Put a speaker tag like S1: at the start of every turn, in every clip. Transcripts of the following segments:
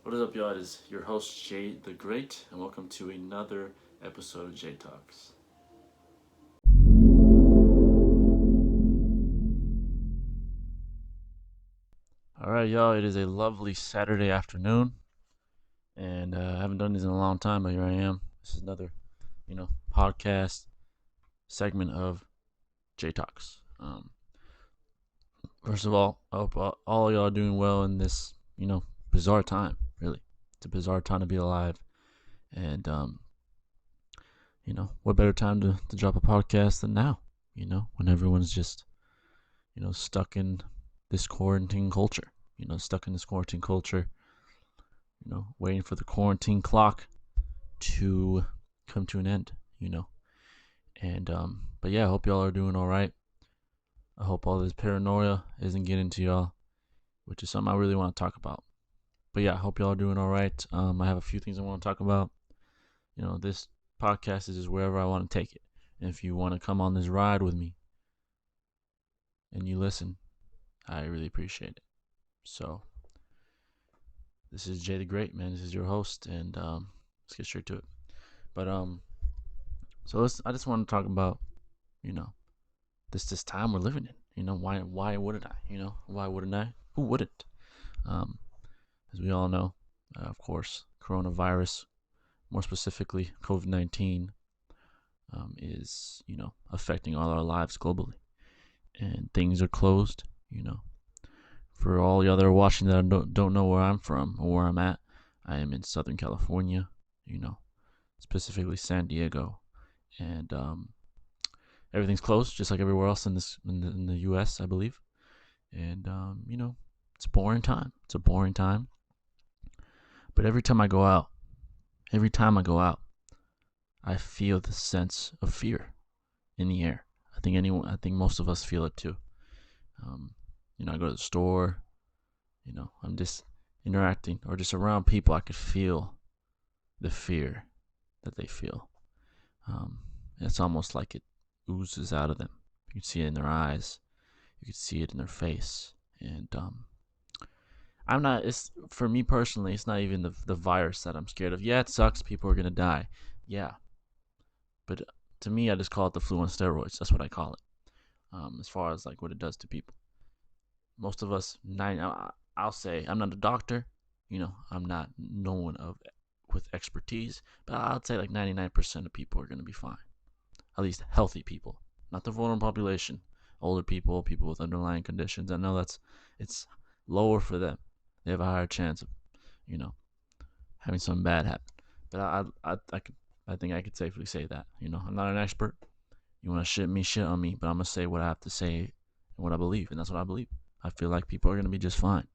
S1: What is up, y'all? It is your host, Jay the Great, and welcome to another episode of Jtalks. All right, y'all, it is a lovely Saturday afternoon, and I haven't done this in a long time, but here I am. This is another, podcast segment of Jtalks. First of all, I hope all y'all are doing well in this, bizarre time, really. It's a bizarre time to be alive, and what better time to drop a podcast than now, when everyone's just, stuck in this quarantine culture, waiting for the quarantine clock to come to an end, And, but yeah, I hope y'all are doing all right. I hope all this paranoia isn't getting to y'all, which is something I really want to talk about. But yeah, I hope y'all are doing all right. I have a few things I want to talk about. This podcast is just wherever I want to take it. And if you want to come on this ride with me and you listen, I really appreciate it. So, this is Jay the Great, man. This is your host, and let's get straight to it. But I just want to talk about, this time we're living in. Why wouldn't I? Why wouldn't I? Who wouldn't? As we all know, of course, coronavirus, more specifically COVID-19, is affecting all our lives globally, and things are closed. For all y'all that are watching that don't know where I'm from or where I'm at, I am in Southern California. Specifically San Diego, and everything's closed just like everywhere else in the U.S. I believe, and it's a boring time. But every time I go out, I feel the sense of fear in the air. I think most of us feel it too. I go to the store, I'm just interacting or just around people. I could feel the fear that they feel. It's almost like it oozes out of them. You can see it in their eyes. You can see it in their face. And I'm not. It's for me personally. It's not even the virus that I'm scared of. Yeah, it sucks. People are gonna die. Yeah, but to me, I just call it the flu on steroids. That's what I call it. As far as like what it does to people. Most of us, I'll say, I'm not a doctor. I'm not no one with expertise, but I'd say like 99% of people are gonna be fine. At least healthy people, not the vulnerable population, older people, people with underlying conditions. I know it's lower for them. They have a higher chance of, having something bad happen. But I think I could safely say that. I'm not an expert. You want to shit on me, but I'm gonna say what I have to say and what I believe, and that's what I believe. I feel like people are gonna be just fine.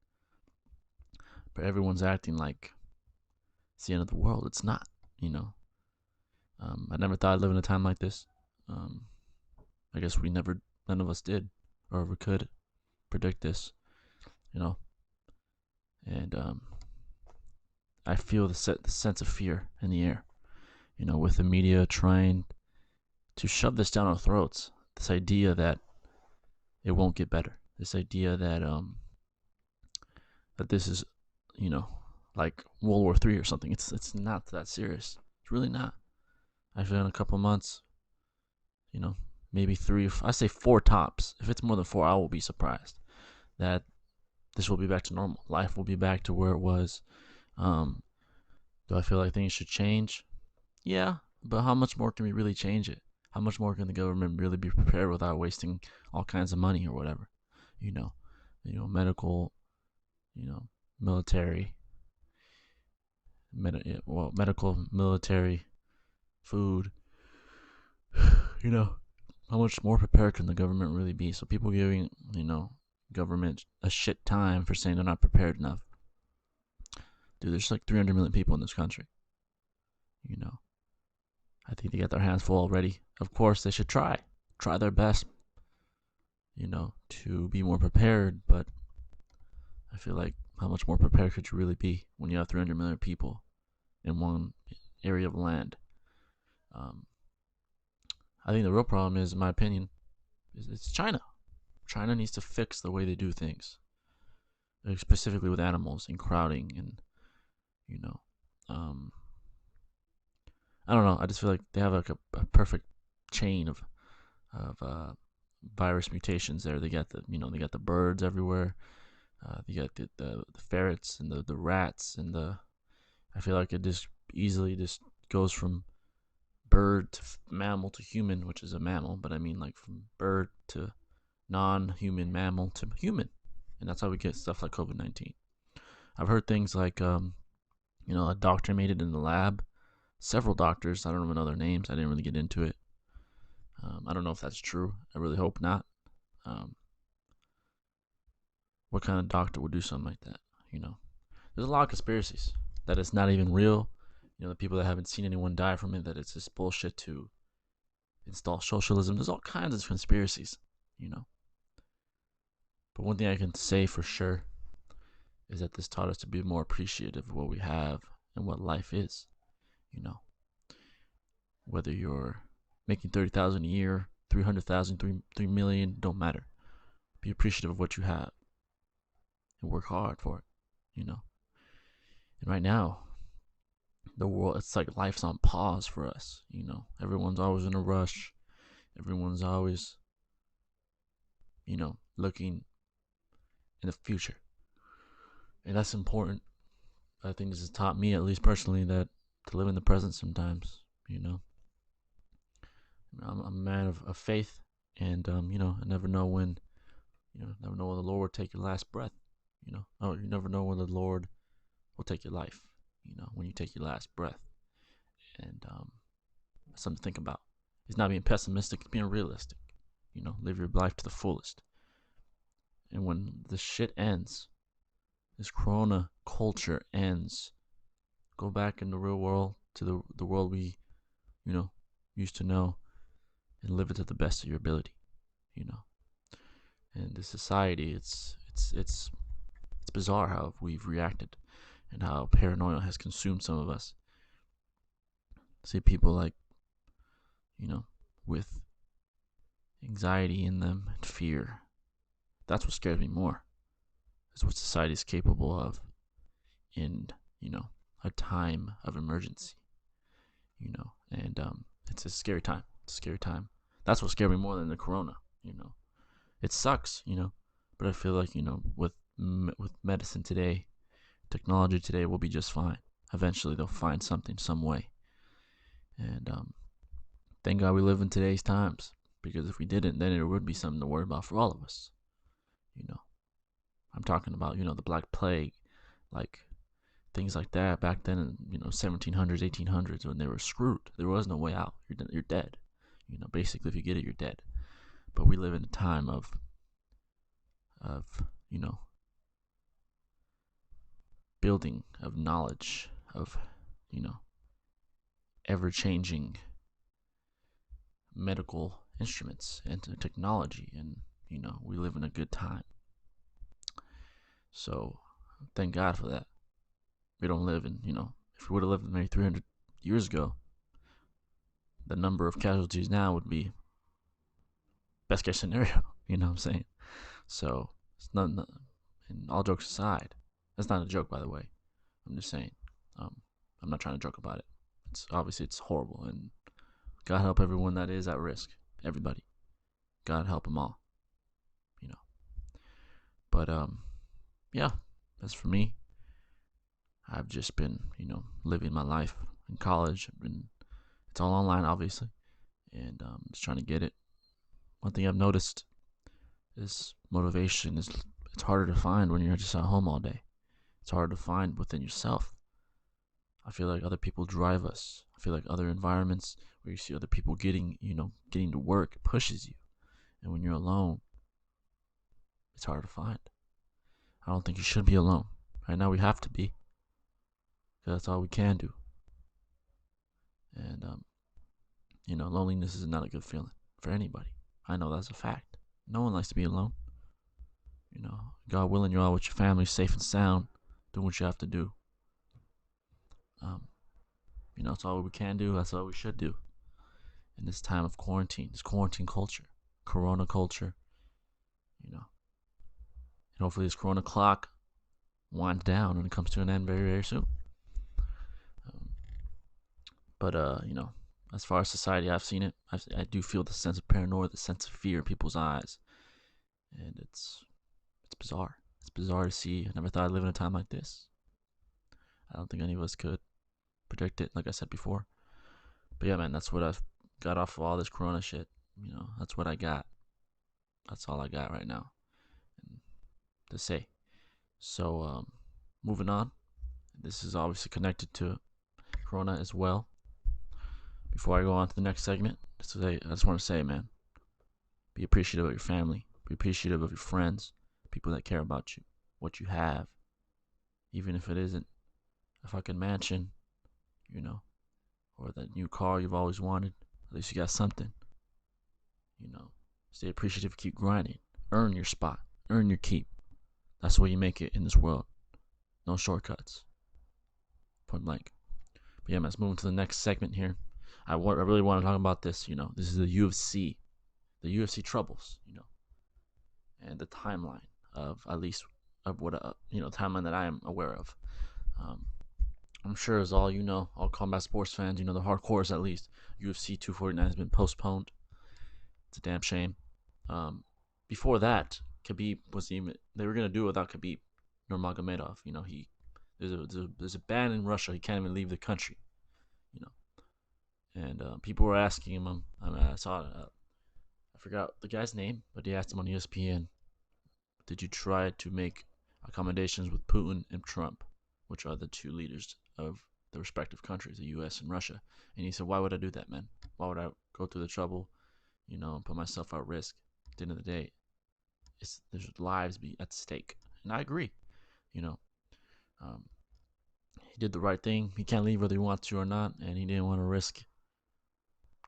S1: But everyone's acting like it's the end of the world. It's not. I never thought I'd live in a time like this. I guess none of us did, or ever could predict this, And I feel the sense of fear in the air, with the media trying to shove this down our throats. This idea that it won't get better. This idea that that this is, like World War III or something. It's not that serious. It's really not. I feel in a couple months, maybe three. I say four tops. If it's more than four, I will be surprised that this will be back to normal. Life will be back to where it was. Do I feel like things should change? Yeah, but how much more can we really change it? How much more can the government really be prepared without wasting all kinds of money or whatever? Medical, military, medical, military, food. How much more prepared can the government really be? So people giving, government a shit time for saying they're not prepared enough. Dude, there's like 300 million people in this country. I think they got their hands full already. Of course, they should try their best, to be more prepared. But I feel like how much more prepared could you really be when you have 300 million people in one area of land? I think the real problem is, in my opinion, it's China. China needs to fix the way they do things, specifically with animals and crowding and I don't know. I just feel like they have like a perfect chain of virus mutations there. They got the birds everywhere. They got the ferrets and the rats and the. I feel like it just easily just goes from bird to mammal to human, which is a mammal, but I mean like from bird to non-human mammal to human, and that's how we get stuff like COVID-19. I've heard things like a doctor made it in the lab. Several doctors. I don't even know their names. I didn't really get into it. I don't know if that's true. I really hope not. Um, what kind of doctor would do something like that? You know, there's a lot of conspiracies that it's not even real. The people that haven't seen anyone die from it, that it's just bullshit to install socialism. There's all kinds of conspiracies, you know. But one thing I can say for sure is that this taught us to be more appreciative of what we have and what life is. You know, whether you're making 30,000 a year, 300,000, 3 million, don't matter. Be appreciative of what you have and work hard for it. You know, and right now, the world, it's like life's on pause for us. Everyone's always in a rush. Everyone's always, looking in the future, and that's important. I think this has taught me, at least personally, that to live in the present sometimes. I'm a man of faith, and I never know when, never know when the Lord will take your last breath. You never know when the Lord will take your life. When you take your last breath, and something to think about. It's not being pessimistic; it's being realistic. Live your life to the fullest. And when this shit ends, this Corona culture ends, go back in the real world to the world we, used to know, and live it to the best of your ability. You know. And the society, it's bizarre how we've reacted and how paranoia has consumed some of us. See people like, with anxiety in them and fear. That's what scares me more. Is what society is capable of in, a time of emergency. And it's a scary time. It's a scary time. That's what scared me more than the corona. It sucks. But I feel like with medicine today, technology today, we'll be just fine. Eventually, they'll find something, some way. And thank God we live in today's times, because if we didn't, then it would be something to worry about for all of us. I'm talking about the Black Plague, like things like that back then in 1700s, 1800s, when they were screwed. There was no way out. You're dead. Basically, if you get it, you're dead. But we live in a time of you know building, of knowledge, of ever changing medical instruments and technology, and we live in a good time. So thank God for that. We don't live in if we would have lived maybe 300 years ago, the number of casualties now would be best case scenario. You know what I'm saying? So it's not. And all jokes aside, that's not a joke, by the way. I'm just saying. I'm not trying to joke about it. It's obviously it's horrible, and God help everyone that is at risk. Everybody, God help them all. But yeah, as for me, I've just been living my life in college. It's all online, obviously, and just trying to get it. One thing I've noticed is motivation is it's harder to find when you're just at home all day. It's hard to find within yourself. I feel like other people drive us. I feel like other environments where you see other people getting to work pushes you. And when you're alone, it's hard to find. I don't think you should be alone. Right now we have to be. Because that's all we can do. And, loneliness is not a good feeling for anybody. I know that's a fact. No one likes to be alone. God willing, you're all with your family, safe and sound, doing what you have to do. That's all we can do. That's all we should do in this time of quarantine, this quarantine culture, corona culture. And hopefully this corona clock winds down and it comes to an end very, very soon. But as far as society, I've seen it. I do feel the sense of paranoia, the sense of fear in people's eyes, and it's bizarre. It's bizarre to see. I never thought I'd live in a time like this. I don't think any of us could predict it, like I said before. But yeah, man, that's what I've got off of all this Corona shit. That's what I got. That's all I got right now to say. So, moving on. This is obviously connected to Corona as well. Before I go on to the next segment, I just want to say, man, be appreciative of your family. Be appreciative of your friends, people that care about you, what you have. Even if it isn't a fucking mansion, or that new car you've always wanted, at least you got something. Stay appreciative, keep grinding. Earn your spot, earn your keep. That's the way you make it in this world. No shortcuts. Point blank. But yeah, man, let's move into the next segment here. I really want to talk about this. This is the UFC troubles. And the timeline of at least of what timeline that I am aware of. I'm sure as all all combat sports fans, the hardcores at least, UFC 249 has been postponed. It's a damn shame. Before that, Khabib they were gonna do it without Khabib Nurmagomedov. There's a ban in Russia. He can't even leave the country. And people were asking him. I saw it. I forgot the guy's name, but they asked him on ESPN, "Did you try to make accommodations with Putin and Trump, which are the two leaders of the respective countries, the U.S. and Russia?" And he said, "Why would I do that, man? Why would I go through the trouble, and put myself at risk? At the end of the day, there's lives be at stake." And I agree. He did the right thing. He can't leave whether he wants to or not, and he didn't want to risk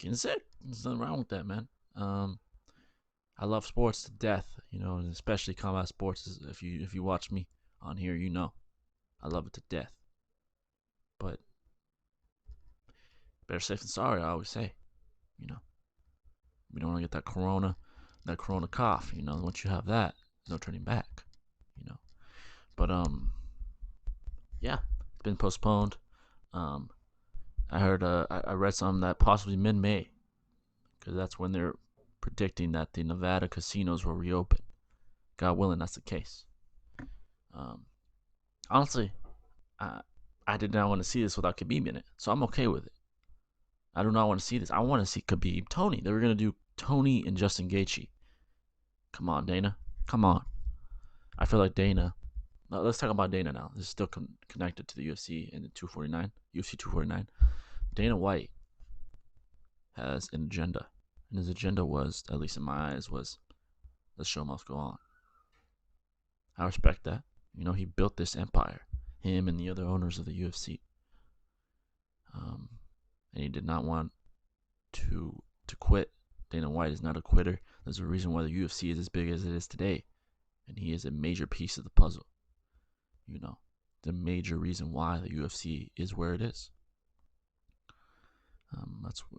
S1: getting sick. There's nothing wrong with that, man. I love sports to death, and especially combat sports. If you watch me on here, I love it to death. But better safe than sorry, I always say. We don't want to get that corona cough. Once you have that, there's no turning back. But yeah, it's been postponed. I heard, I read something that possibly mid-May, because that's when they're predicting that the Nevada casinos will reopen. God willing, that's the case. Honestly, I did not want to see this without Khabib in it, so I'm okay with it. I do not want to see this. I want to see Khabib, Tony. They were gonna do Tony and Justin Gaethje. Come on, Dana. Come on. I feel like Dana. Let's talk about Dana now. This is still connected to the UFC and the 249. UFC 249. Dana White has an agenda, and his agenda was, at least in my eyes, was the show must go on. I respect that. He built this empire, him and the other owners of the UFC. And he did not want to quit. Dana White is not a quitter. There's a reason why the UFC is as big as it is today, and he is a major piece of the puzzle. The major reason why the UFC is where it is.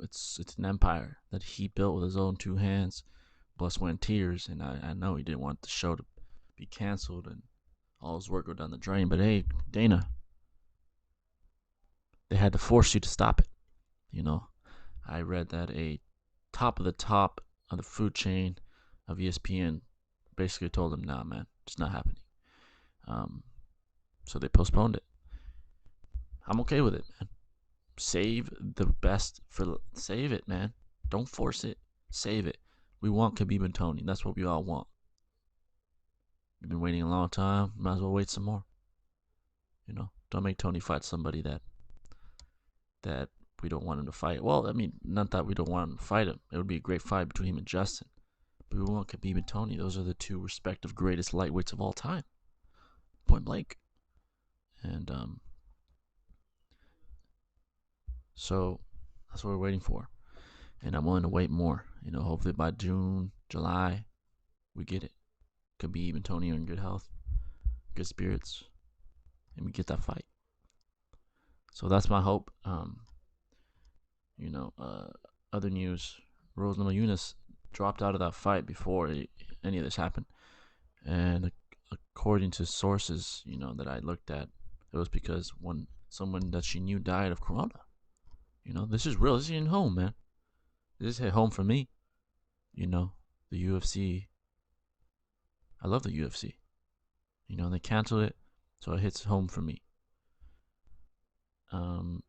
S1: It's an empire that he built with his own two hands, blood, sweat, and tears. And I know he didn't want the show to be canceled and all his work go down the drain. But hey, Dana, they had to force you to stop it. I read that a top of the food chain of ESPN basically told him, "Nah, man, it's not happening." So they postponed it. I'm okay with it, man. Save it, man. Don't force it. Save it. We want Khabib and Tony. That's what we all want. We've been waiting a long time. Might as well wait some more. Don't make Tony fight somebody that we don't want him to fight. Well, I mean, not that we don't want him to fight him. It would be a great fight between him and Justin. But we want Khabib and Tony. Those are the two respective greatest lightweights of all time. Point blank. And so that's what we're waiting for. And I'm willing to wait more. Hopefully by June, July, we get it. Khabib and Tony are in good health, good spirits, and we get that fight. So that's my hope. Other news: Rose Namajunas dropped out of that fight before any of this happened, and according to sources, that I looked at, it was because someone that she knew died of corona. This is real. This is home, man. This is hit home for me. The UFC. I love the UFC. They canceled it, so it hits home for me. Um,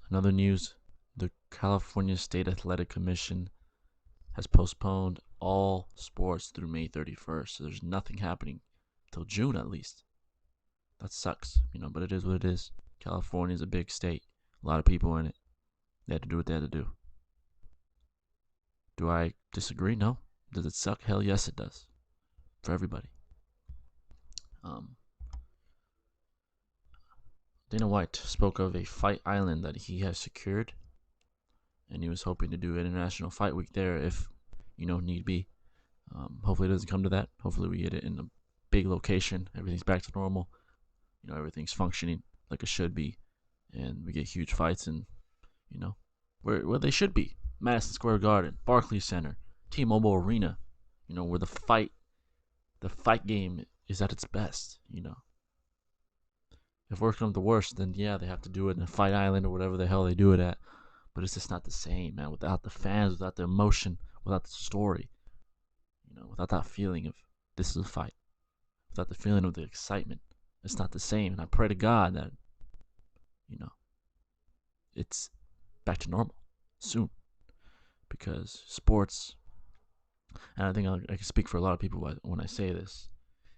S1: Another news: the California State Athletic Commission has postponed all sports through May 31st. So there's nothing happening till June at least. That sucks, but it is what it is. California is a big state, a lot of people in it. They had to do what they had to do. Do I disagree? No. Does it suck? Hell yes, it does. For everybody. Um, Dana White spoke of a fight island that he has secured, and he was hoping to do an international fight week there if, need be. Hopefully it doesn't come to that. Hopefully we get it in a big location. Everything's back to normal. Everything's functioning like it should be, and we get huge fights and where they should be. Madison Square Garden, Barclays Center, T-Mobile Arena, where the fight game is at its best. If worse comes to worst, then yeah, they have to do it in a fight island or whatever the hell they do it at. But it's just not the same, man. Without the fans, without the emotion, without the story, without that feeling of this is a fight, without the feeling of the excitement, it's not the same. And I pray to God that you know it's back to normal soon, because sports, and I think I can speak for a lot of people when I say this,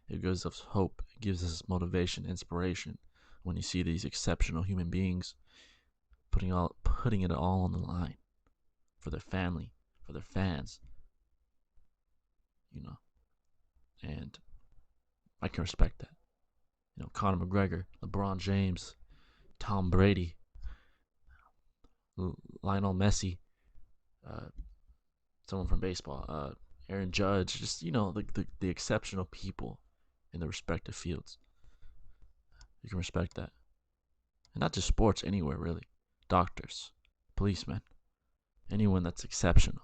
S1: it gives us hope, it gives us motivation, inspiration when you see these exceptional human beings putting it all on the line for their family, for their fans, you know, and I can respect that. Conor McGregor, LeBron James, Tom Brady, Lionel Messi, uh, someone from baseball, Aaron Judge, just the exceptional people in their respective fields. You can respect that, and not just sports, anywhere really. Doctors, policemen, anyone that's exceptional.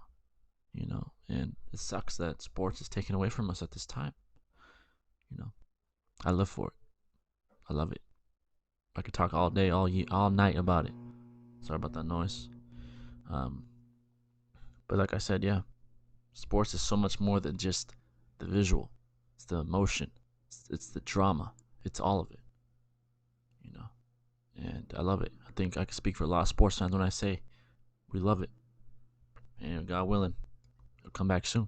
S1: And it sucks that sports is taken away from us at this time. You know, I live for it. I love it. I could talk all day, all night about it. Sorry about that noise. Um, but like I said, yeah, sports is so much more than just the visual. It's the emotion. It's the drama. It's all of it. You know, and I love it. I think I can speak for a lot of sports fans when I say we love it. And God willing, it'll come back soon.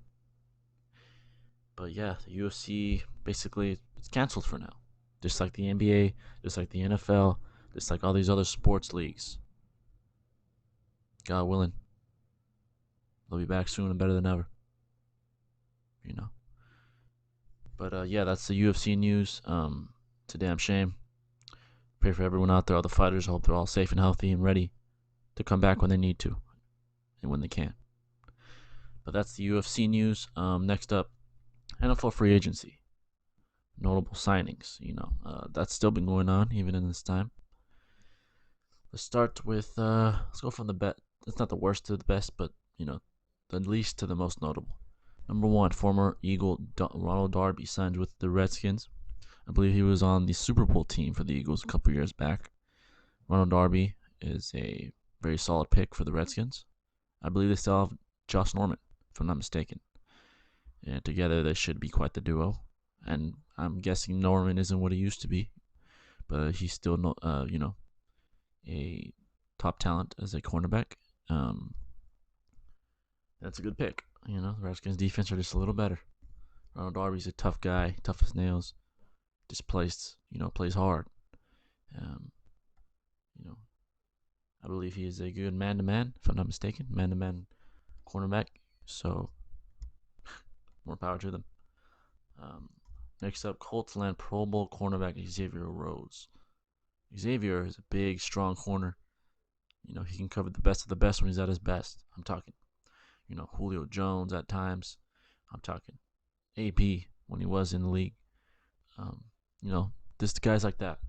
S1: But yeah, the UFC basically it's canceled for now. Just like the NBA, just like the NFL, just like all these other sports leagues. God willing, they'll be back soon and better than ever. You know. But yeah, that's the UFC news. It's a damn shame. Pray for everyone out there, all the fighters. I hope they're all safe and healthy and ready to come back when they need to and when they can. But that's the UFC news. Next up, NFL free agency. Notable signings. That's still been going on even in this time. Let's start with let's go from the best. It's not the worst to the best, but the least to the most notable. Number one, former Eagle Ronald Darby signed with the Redskins. I believe he was on the Super Bowl team for the Eagles a couple years back. Ronald Darby is a very solid pick for the Redskins. I believe they still have Josh Norman, if I'm not mistaken. And together they should be quite the duo. And I'm guessing Norman isn't what he used to be, but he's still a top talent as a cornerback. That's a good pick. The Redskins defense are just a little better. Ronald Darby's a tough guy, tough as nails. Just plays hard. Um, you know, I believe he is a good man-to-man, if I'm not mistaken, man-to-man cornerback. So, more power to them. Next up, Colts land Pro Bowl cornerback Xavier Rhodes. Xavier is a big, strong corner. He can cover the best of the best when he's at his best. I'm talking, Julio Jones at times. I'm talking AP when he was in the league. Um, just guys like that.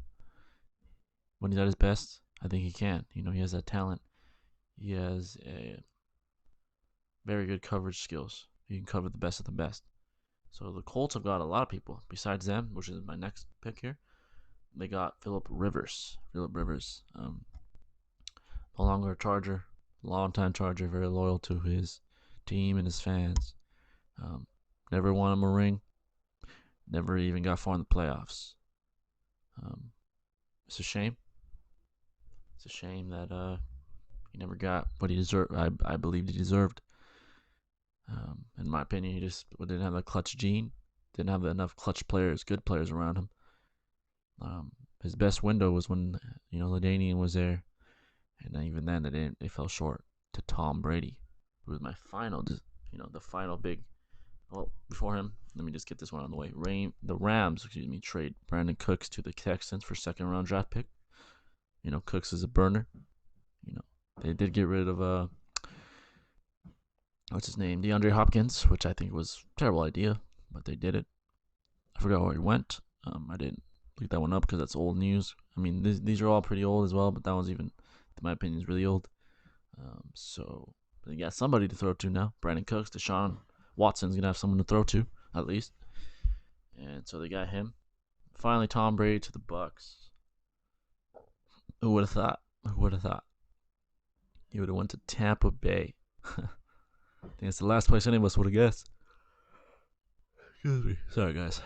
S1: When he's at his best, I think he can. He has that talent. He has a very good coverage skills. He can cover the best of the best. So the Colts have got a lot of people besides them, which is my next pick here. They got Philip Rivers. no longer a Charger, longtime Charger, very loyal to his team and his fans. Um, Never won him a ring. Never even got far in the playoffs. Um, it's a shame. It's a shame that he never got what he deserved. I believed he deserved. In my opinion, he just didn't have the clutch gene. Didn't have enough clutch players, good players around him. His best window was when Ladainian was there, and even then they fell short to Tom Brady, who was my final, the final big. Well, before him, let me just get this one on the way. The Rams, trade Brandon Cooks to the Texans for second round draft pick. Cooks is a burner. They did get rid of what's his name, DeAndre Hopkins, which I think was a terrible idea, but they did it. I forgot where he went. I didn't look that one up because that's old news. I mean, these are all pretty old as well, but that one's even, in my opinion, is really old. So they got somebody to throw to now. Brandon Cooks, Deshaun Watson's gonna have someone to throw to at least, and so they got him. Finally, Tom Brady to the Bucks. Who would have thought? Who would have thought? He would have went to Tampa Bay. I think it's the last place any of us would have guessed. Excuse me. Sorry, guys.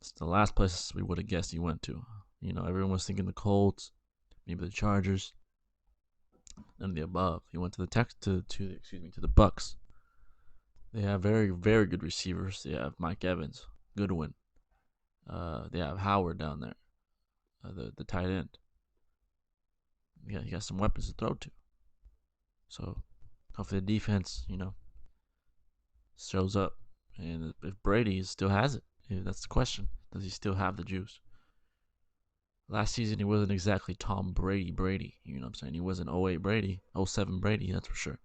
S1: It's the last place we would have guessed he went to. Everyone was thinking the Colts, maybe the Chargers. None of the above. He went to the Bucks. They have very, very good receivers. They have Mike Evans, Goodwin. They have Howard down there, the tight end. Yeah, he got some weapons to throw to. So hopefully the defense, shows up. And if Brady still has it, that's the question. Does he still have the juice? Last season, he wasn't exactly Tom Brady. You know what I'm saying? He wasn't 08 Brady, 07 Brady, that's for sure.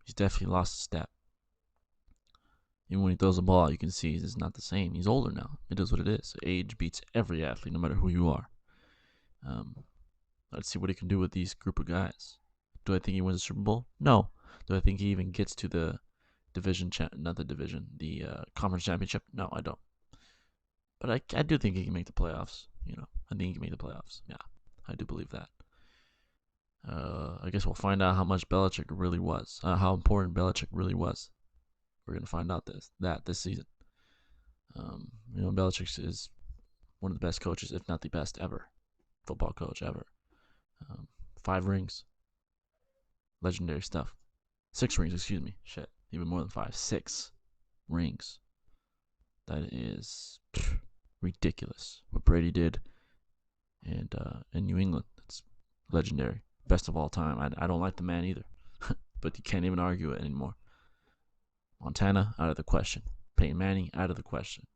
S1: He's definitely lost a step. Even when he throws the ball out, you can see he's not the same. He's older now. It is what it is. Age beats every athlete, no matter who you are. Let's see what he can do with these group of guys. Do I think he wins the Super Bowl? No. Do I think he even gets to the conference championship? No, I don't. But I do think he can make the playoffs. I think he can make the playoffs. Yeah, I do believe that. I guess we'll find out how much Belichick really was. How important Belichick really was. We're gonna find out this season. Belichick is one of the best coaches, if not the best ever, football coach ever. 5 rings, legendary stuff. 6 rings, excuse me. Shit, even more than 5. 6 rings. That is ridiculous. What Brady did, and in New England, that's legendary. Best of all time. I don't like the man either, but you can't even argue it anymore. Montana, out of the question. Peyton Manning, out of the question.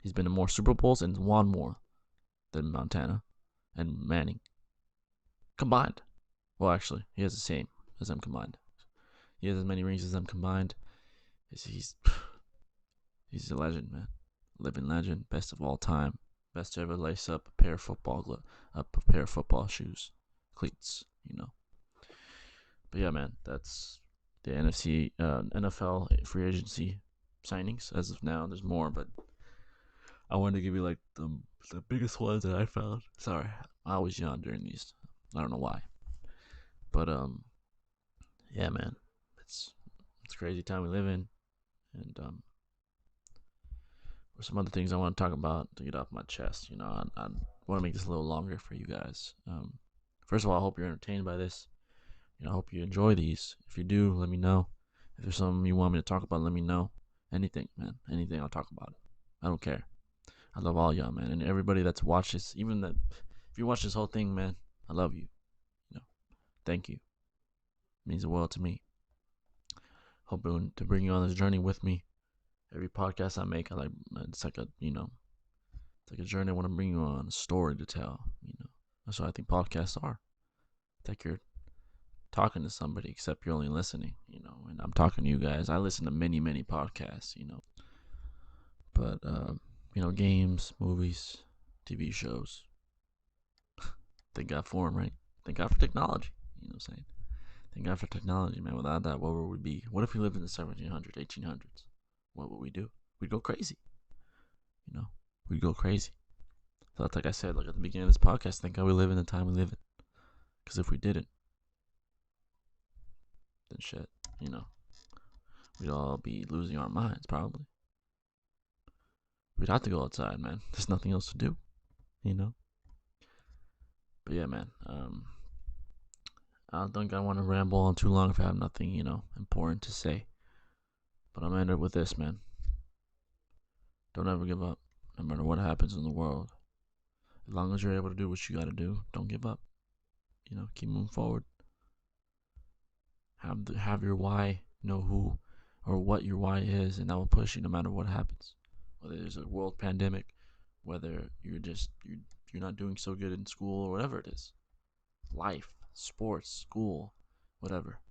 S1: He's been to more Super Bowls and won more than Montana and Manning combined. Well, actually, he has the same as them combined. He has as many rings as them combined. He's a legend, man. Living legend, best of all time. Best to ever lace up a pair of football shoes, cleats. But yeah, man, that's the NFL free agency signings as of now. There's more, but I wanted to give you like the biggest ones that I found. Sorry, I always yawn during these. I don't know why, but yeah, man, it's a crazy time we live in, and there's some other things I want to talk about to get off my chest. I want to make this a little longer for you guys. First of all, I hope you're entertained by this. I hope you enjoy these. If you do, let me know. If there's something you want me to talk about, let me know. Anything, man. Anything, I'll talk about it. I don't care. I love all y'all, man. And everybody that's watched this, even that, if you watch this whole thing, man, I love you. Thank you. It means the world to me. Hoping to bring you on this journey with me. Every podcast I make, it's like a journey I want to bring you on, a story to tell. That's what I think podcasts are. It's like you're talking to somebody, except you're only listening, and I'm talking to you guys. I listen to many, many podcasts, but, games, movies, TV shows. Thank God for them, right? Thank God for technology, you know what I'm saying? Thank God for technology, man. Without that, what would we be? What if we lived in the 1700s, 1800s? What would we do? We'd go crazy, we'd go crazy. So that's like I said, like at the beginning of this podcast, thank God we live in the time we live in. Because if we didn't, then shit, we'd all be losing our minds probably. We'd have to go outside, man. There's nothing else to do, you know. But yeah, man. I don't think I want to ramble on too long if I have nothing, important to say. But I'm gonna end it with this, man. Don't ever give up, no matter what happens in the world. As long as you're able to do what you gotta do, don't give up. Keep moving forward. Have your why, know who or what your why is, and that will push you no matter what happens. Whether there's a world pandemic, whether you're not doing so good in school or whatever it is, life, sports, school, whatever.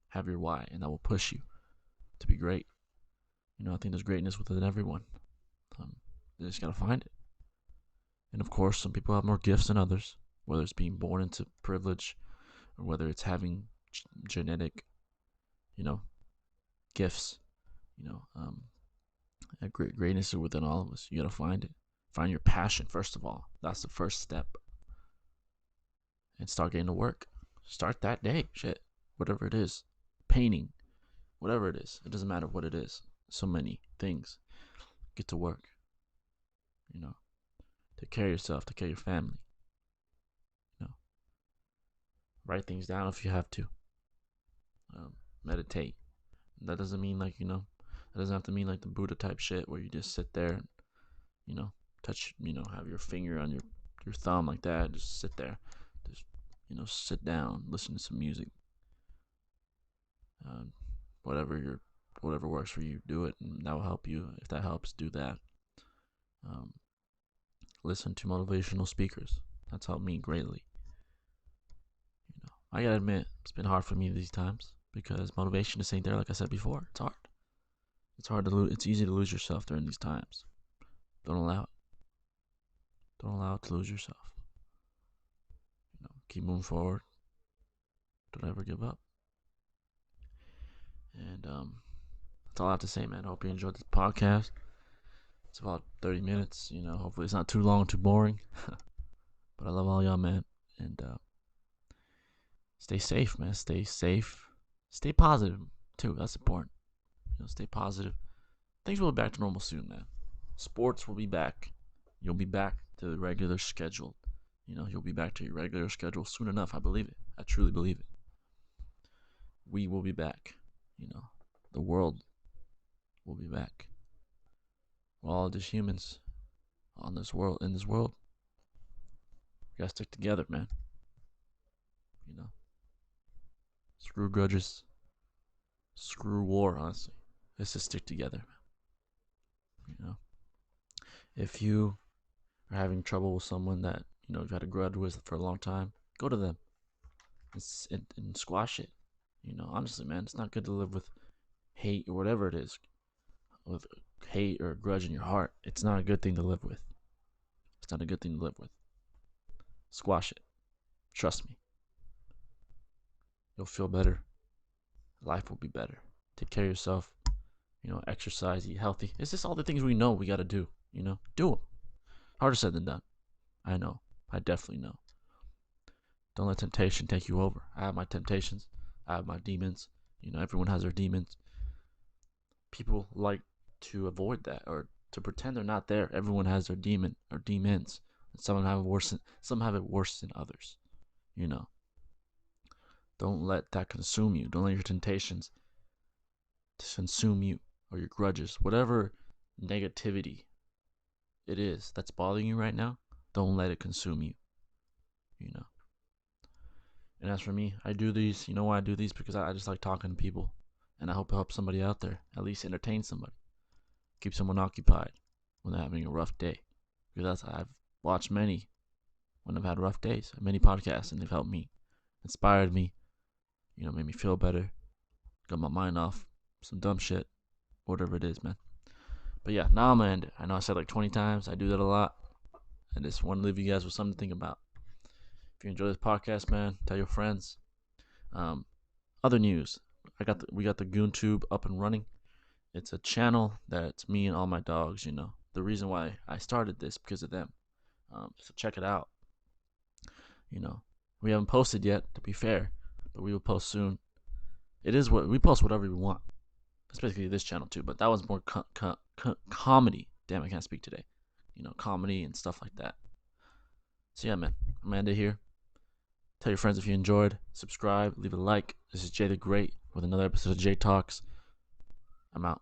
S1: Have your why, and that will push you to be great. I think there's greatness within everyone. They just gotta find it. And of course, some people have more gifts than others, whether it's being born into privilege or whether it's having genetic, gifts. Greatness is within all of us. You gotta find it. Find your passion first of all. That's the first step. And start getting to work. Start that day. Shit, whatever it is, painting, whatever it is. It doesn't matter what it is. So many things. Get to work. Take care of yourself. Take care of your family. Write things down if you have to. Meditate. That doesn't mean that doesn't have to mean like the Buddha type shit where you just sit there and, touch, have your finger on your thumb like that. Just sit there. Just, sit down, listen to some music. Whatever works for you, do it, and that will help you. If that helps, do that. Listen to motivational speakers. That's helped me greatly. I gotta admit, it's been hard for me these times because motivation just ain't there. Like I said before, it's hard. It's hard to lose. It's easy to lose yourself during these times. Don't allow it. Don't allow it to lose yourself. Keep moving forward. Don't ever give up. And that's all I have to say, man. I hope you enjoyed this podcast. It's about 30 minutes. Hopefully it's not too long, too boring. But I love all y'all, man. And stay safe, man. Stay safe. Stay positive, too. That's important. Stay positive. Things will be back to normal soon, man. Sports will be back. You'll be back to the regular schedule. You'll be back to your regular schedule soon enough. I believe it. I truly believe it. We will be back. The world will be back. We're all just humans in this world. We gotta stick together, man. Screw grudges. Screw war, honestly. Let's just stick together. If you are having trouble with someone that you've had a grudge with for a long time, go to them and squash it. Honestly, man, it's not good to live with hate or whatever it is, with hate or a grudge in your heart. It's not a good thing to live with. It's not a good thing to live with. Squash it. Trust me. You'll feel better. Life will be better. Take care of yourself. Exercise, eat healthy. It's just all the things we know we got to do. Do them. Harder said than done. I know. I definitely know. Don't let temptation take you over. I have my temptations. I have my demons. Everyone has their demons. People like to avoid that or to pretend they're not there. Everyone has their demon or demons. And some have it worse than others. Don't let that consume you. Don't let your temptations consume you or your grudges. Whatever negativity it is that's bothering you right now, don't let it consume you. And as for me, I do these. You know why I do these? Because I just like talking to people. And I hope it helps somebody out there. At least entertain somebody. Keep someone occupied when they're having a rough day. Because I've watched many when I've had rough days. Many podcasts, and they've helped me. Inspired me. Made me feel better. Got my mind off some dumb shit. Whatever it is, man. But yeah, now I'm gonna end it. I know I said like 20 times. I do that a lot. I just want to leave you guys with something to think about. If you enjoy this podcast, man, tell your friends. Other news. We got the GoonTube up and running. It's a channel that's me and all my dogs. The reason why I started this because of them. So check it out. We haven't posted yet, to be fair, but we will post soon. It is what we post whatever we want. That's basically this channel too, but that was more comedy. Damn, I can't speak today. Comedy and stuff like that. So yeah, man, Amanda here. Tell your friends if you enjoyed. Subscribe, leave a like. This is Jay the Great with another episode of Jtalks. I'm out.